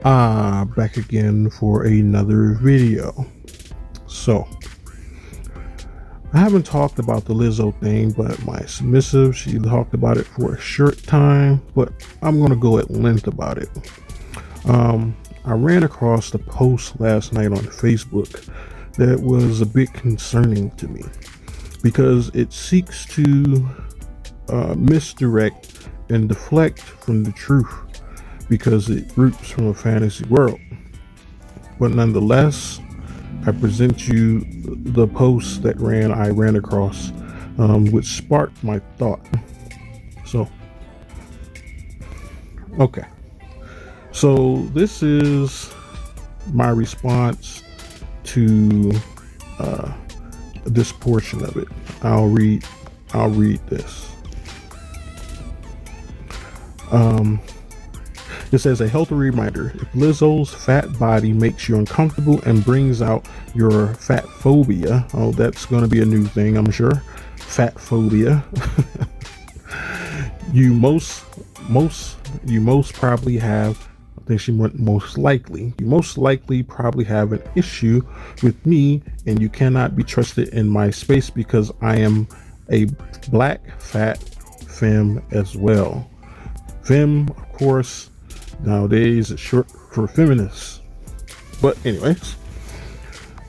Back again for another video. So, I haven't talked about the Lizzo thing, but my submissive, she talked about it for a short time, but I'm going to go at length about it. I ran across the post last night on Facebook that was a bit concerning to me because it seeks to misdirect and deflect from the truth because it roots from a fantasy world. But nonetheless, I present you the post that I ran across, which sparked my thought. So, okay. So this is my response to this portion of it. I'll read this. It says, a healthy reminder: if Lizzo's fat body makes you uncomfortable and brings out your fat phobia, oh, that's going to be a new thing, I'm sure. Fat phobia. you most probably have. I think she went most likely. You most likely probably have an issue with me, and you cannot be trusted in my space because I am a black fat femme as well. Femme, of course, nowadays it's short for feminists. But anyways,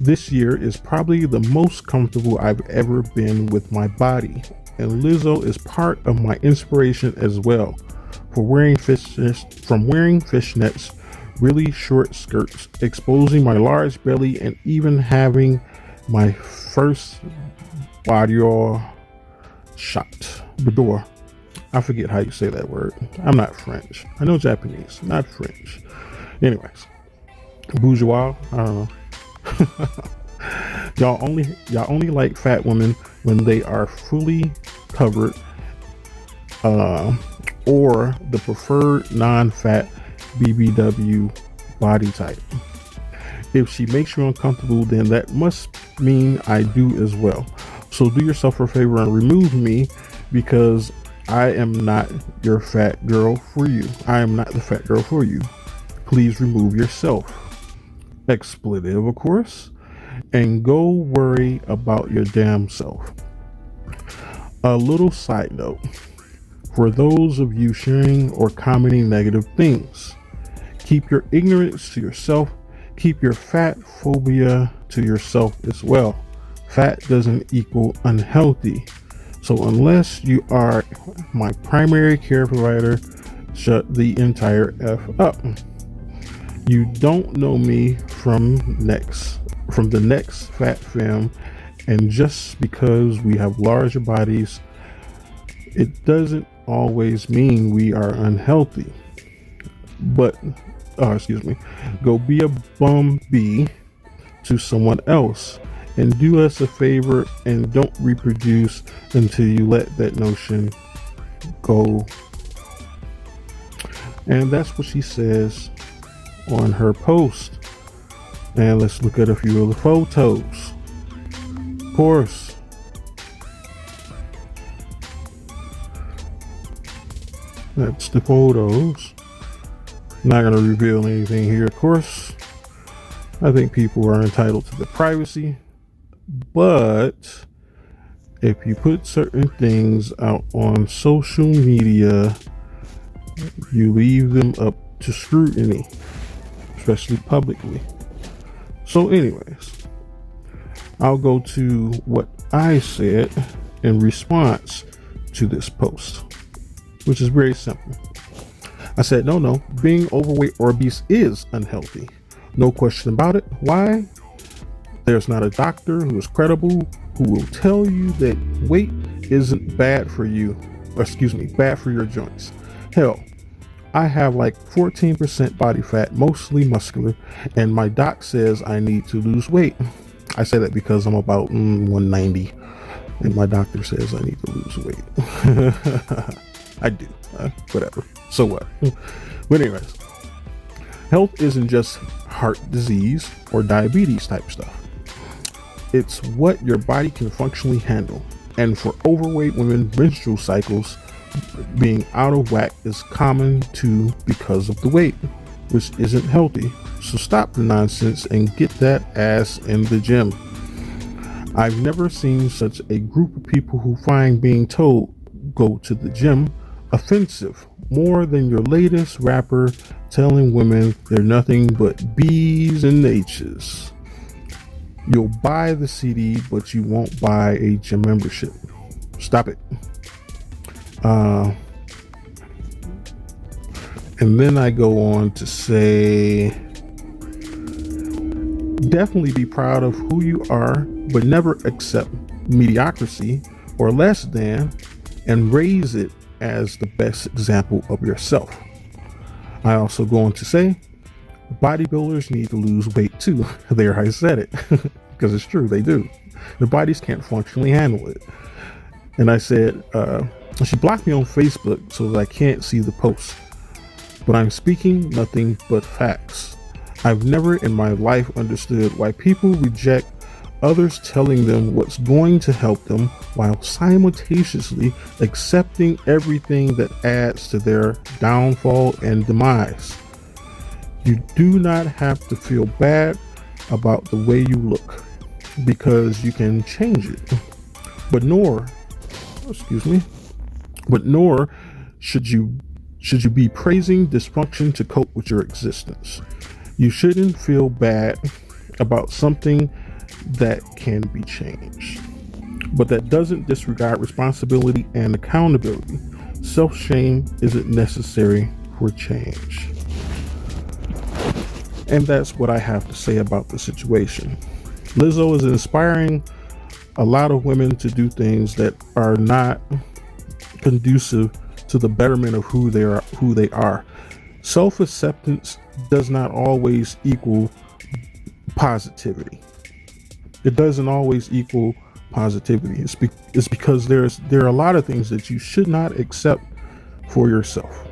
this year is probably the most comfortable I've ever been with my body, and Lizzo is part of my inspiration as well. From wearing fishnets, really short skirts, exposing my large belly, and even having my first boudoir shot. Boudoir. I forget how you say that word. I'm not French. I know Japanese, not French. Anyways, bourgeois. I don't know. y'all only like fat women when they are fully covered, or the preferred non-fat BBW body type. If she makes you uncomfortable, then that must mean I do as well. So do yourself a favor and remove me, because I am not your fat girl for you. I am not the fat girl for you. Please remove yourself. Expletive, of course. And go worry about your damn self. A little side note. For those of you sharing or commenting negative things, keep your ignorance to yourself. Keep your fat phobia to yourself as well. Fat doesn't equal unhealthy. So unless you are my primary care provider, shut the entire F up. You don't know me from the next fat femme, and just because we have larger bodies, it doesn't always mean we are unhealthy. But go be a bum bee to someone else, and do us a favor and don't reproduce until you let that notion go. And that's what she says on her post. And let's look at a few of the photos. Of course, that's the photos. Not going to reveal anything here, of course. I think people are entitled to their privacy. But if you put certain things out on social media, you leave them up to scrutiny, especially publicly. So anyways, I'll go to what I said in response to this post, which is very simple. I said, no, being overweight or obese is unhealthy. No question about it. Why? There's not a doctor who is credible who will tell you that weight isn't bad for you, bad for your joints. Hell, I have like 14% body fat, mostly muscular, and my doc says I need to lose weight. I say that because I'm about 190, and my doctor says I need to lose weight. I do, whatever. So what? But anyways, health isn't just heart disease or diabetes type stuff. It's what your body can functionally handle. And for overweight women, menstrual cycles being out of whack is common too because of the weight. which isn't healthy. So stop the nonsense and get that ass in the gym. I've never seen such a group of people who find being told go to the gym offensive more than your latest rapper telling women they're nothing but B's and H's. You'll buy the CD, but you won't buy a gym membership. Stop it. And then I go on to say, definitely be proud of who you are, but never accept mediocrity or less than and raise it as the best example of yourself. I also go on to say, bodybuilders need to lose weight too. There, I said it, because it's true, they do. Their bodies can't functionally handle it. And I said, she blocked me on Facebook so that I can't see the posts. But I'm speaking nothing but facts. I've never in my life understood why people reject others telling them what's going to help them while simultaneously accepting everything that adds to their downfall and demise. You do not have to feel bad about the way you look because you can change it. But nor should you be praising dysfunction to cope with your existence. You shouldn't feel bad about something that can be changed, but that doesn't disregard responsibility and accountability. Self-shame isn't necessary for change. And that's what I have to say about the situation. Lizzo is inspiring a lot of women to do things that are not conducive to the betterment of who they are. Self-acceptance does not always equal positivity. It doesn't always equal positivity. It's because there are a lot of things that you should not accept for yourself.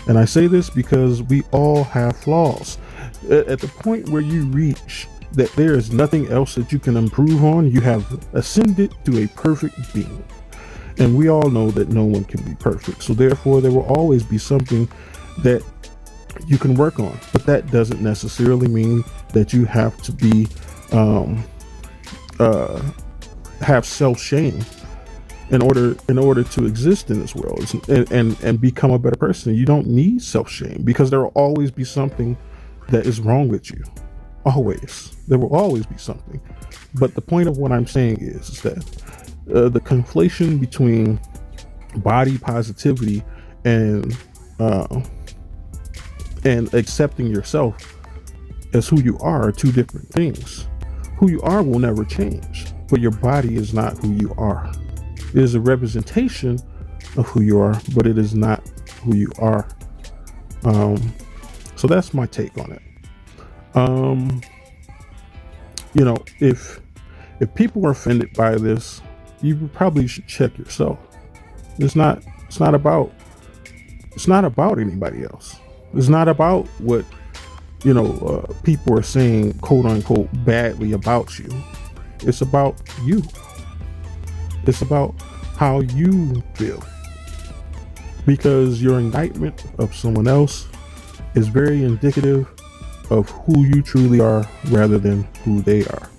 And I say this because we all have flaws. At the point where you reach that there is nothing else that you can improve on, you have ascended to a perfect being. And we all know that no one can be perfect. So therefore, there will always be something that you can work on. But that doesn't necessarily mean that you have to be have self-shame in order to exist in this world and become a better person. You don't need self-shame because there will always be something that is wrong with you. Always. There will always be something. But the point of what I'm saying is that the conflation between body positivity and accepting yourself as who you are two different things. Who you are will never change, but your body is not who you are. It is a representation of who you are, but it is not who you are. So that's my take on it. If people are offended by this, you probably should check yourself. It's not about anybody else. It's not about what people are saying, quote unquote, badly about you. It's about you. It's about how you feel. Because your indictment of someone else is very indicative of who you truly are rather than who they are.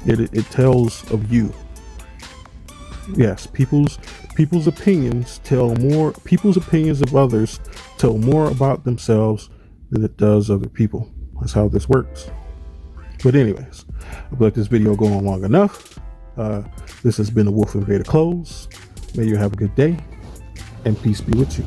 It tells of you. Yes, people's opinions of others tell more about themselves than it does other people. That's how this works. But anyways, I've let this video go on long enough. This has been the Wolf Invader Close. May you have a good day and peace be with you.